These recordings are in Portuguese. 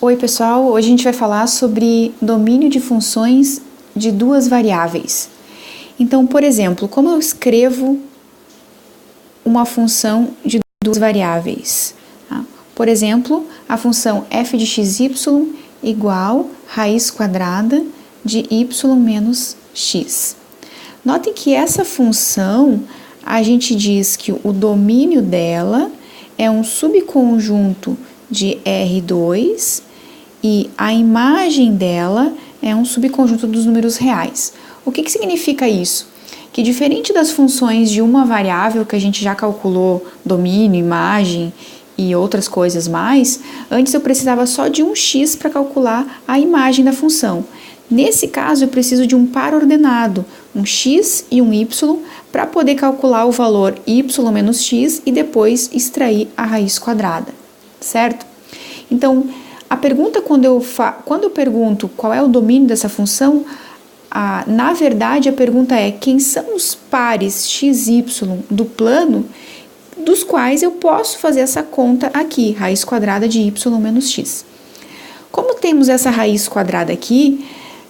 Oi pessoal, hoje a gente vai falar sobre domínio de funções de duas variáveis. Então, por exemplo, como eu escrevo uma função de duas variáveis? Por exemplo, a função f de xy igual raiz quadrada de y menos x. Notem que essa função, a gente diz que o domínio dela é um subconjunto de R2 e a imagem dela é um subconjunto dos números reais. O que significa isso? Que diferente das funções de uma variável que a gente já calculou domínio, imagem e outras coisas mais, antes eu precisava só de um x para calcular a imagem da função. Nesse caso, eu preciso de um par ordenado, um x e um y, para poder calcular o valor y menos x e depois extrair a raiz quadrada, certo? Então, a pergunta quando eu pergunto qual é o domínio dessa função, na verdade a pergunta é quem são os pares x, y do plano dos quais eu posso fazer essa conta aqui, raiz quadrada de y menos x. Como temos essa raiz quadrada aqui,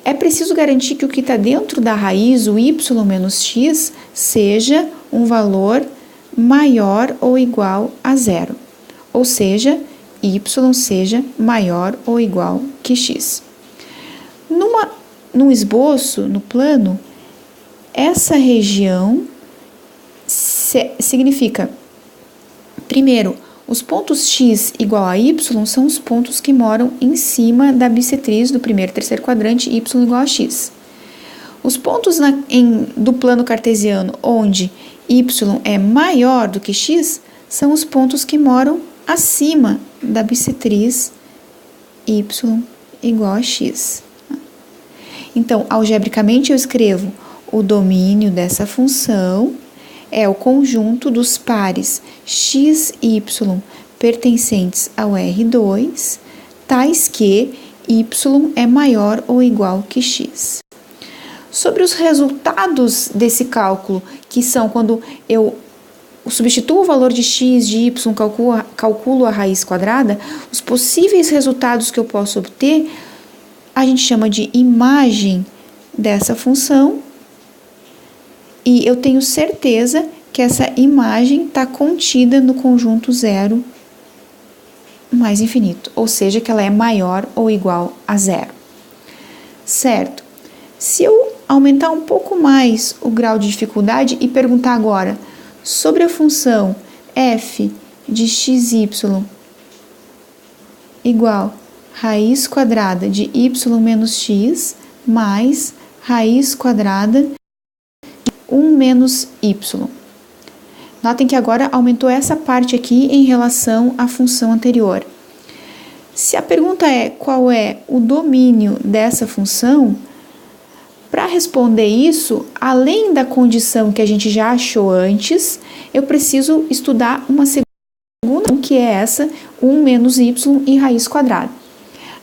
é preciso garantir que o que está dentro da raiz, o y menos x, seja um valor maior ou igual a zero, ou seja, y seja maior ou igual que x. Num esboço, no plano, essa região significa, primeiro, os pontos x igual a y são os pontos que moram em cima da bissetriz do primeiro e terceiro quadrante y igual a x. Os pontos do plano cartesiano onde y é maior do que x são os pontos que moram acima da bissetriz y igual a x. Então, algebricamente, eu escrevo o domínio dessa função é o conjunto dos pares x e y pertencentes ao R2, tais que y é maior ou igual que x. Sobre os resultados desse cálculo, que são quando eu substituo o valor de x, de y, calculo a raiz quadrada, os possíveis resultados que eu posso obter, a gente chama de imagem dessa função, e eu tenho certeza que essa imagem está contida no conjunto zero mais infinito, ou seja, que ela é maior ou igual a zero. Certo? Se eu aumentar um pouco mais o grau de dificuldade e perguntar agora sobre a função f de xy igual raiz quadrada de y menos x mais raiz quadrada de 1 menos y. Notem que agora aumentou essa parte aqui em relação à função anterior. Se a pergunta é qual é o domínio dessa função, para responder isso, além da condição que a gente já achou antes, eu preciso estudar uma segunda, que é essa, 1 menos y e raiz quadrada.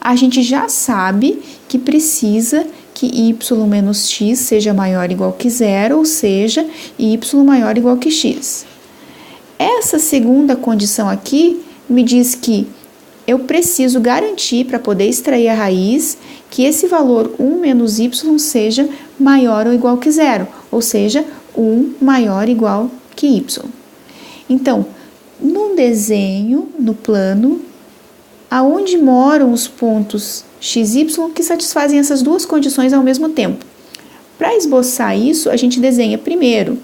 A gente já sabe que precisa que y menos x seja maior ou igual que zero, ou seja, y maior ou igual que x. Essa segunda condição aqui me diz que eu preciso garantir, para poder extrair a raiz, que esse valor 1 menos y seja maior ou igual que zero, ou seja, 1 maior ou igual que y. Então, num desenho, no plano, aonde moram os pontos x e y que satisfazem essas duas condições ao mesmo tempo. Para esboçar isso, a gente desenha primeiro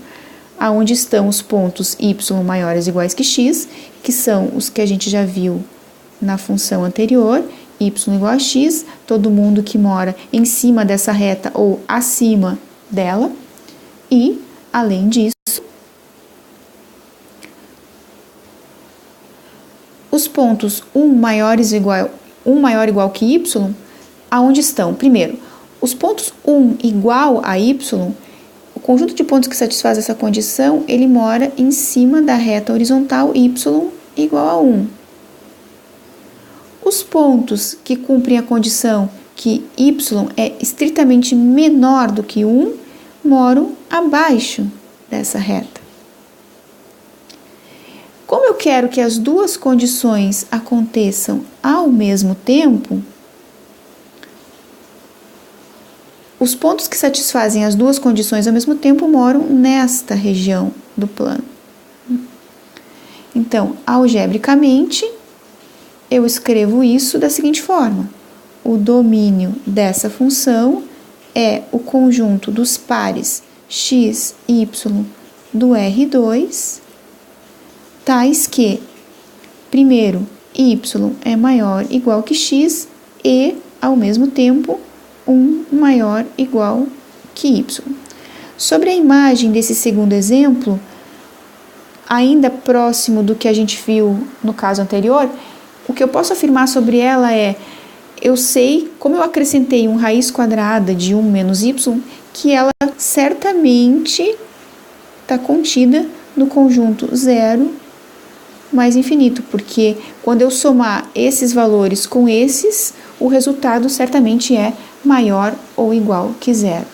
aonde estão os pontos y maiores ou iguais que x, que são os que a gente já viu na função anterior, y igual a x, todo mundo que mora em cima dessa reta ou acima dela, e, além disso, os pontos 1 maior ou igual que y, aonde estão? Primeiro, os pontos 1 igual a y, o conjunto de pontos que satisfaz essa condição, ele mora em cima da reta horizontal y igual a 1. Os pontos que cumprem a condição que y é estritamente menor do que 1, moram abaixo dessa reta. quero que as duas condições aconteçam ao mesmo tempo, os pontos que satisfazem as duas condições ao mesmo tempo moram nesta região do plano. Então, algebricamente, eu escrevo isso da seguinte forma: o domínio dessa função é o conjunto dos pares x, y do R2, tais que, primeiro, y é maior ou igual que x e, ao mesmo tempo, 1 maior ou igual que y. Sobre a imagem desse segundo exemplo, ainda próximo do que a gente viu no caso anterior, o que eu posso afirmar sobre ela é: eu sei, como eu acrescentei uma raiz quadrada de 1 menos y, que ela certamente está contida no conjunto 0 mais infinito, porque quando eu somar esses valores com esses, o resultado certamente é maior ou igual que 0.